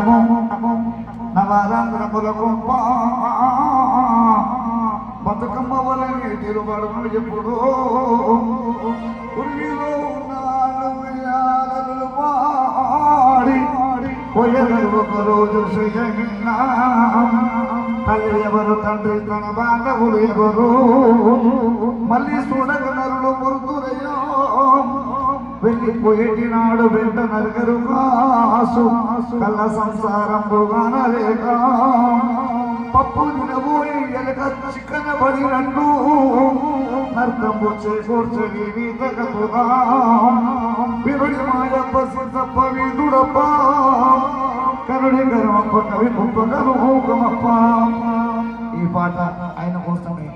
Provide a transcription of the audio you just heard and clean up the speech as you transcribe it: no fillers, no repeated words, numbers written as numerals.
నమో నవరాత్రముల గొప్ప బతుకమ్మ వలని తిరుబడును ఎప్పుడు ఉరిలో నాలుగు పాడి పోయగలు ఒక రోజు శ్రీజగన్నా తల్లి ఎవరు తండ్రి తన బాంధవులు ఎవరు మళ్ళీ చూడక నరులు మురుతురయ్యో వెళ్ళిపోయేటి నాడు వెంట నరకరు కాసు కళ్ళ సంసారం పోగానలేక పప్పు తినబోయి ఎలక చిక్కన పడినట్టు నర్కం వచ్చే కూర్చొని వీతకతుగా విరుడి మాయప్ప సిద్ధప్ప వీధుడప్ప కరుడి గరమప్ప కవి పుప్ప గరుమప్ప. ఈ పాట ఆయన కోసమే.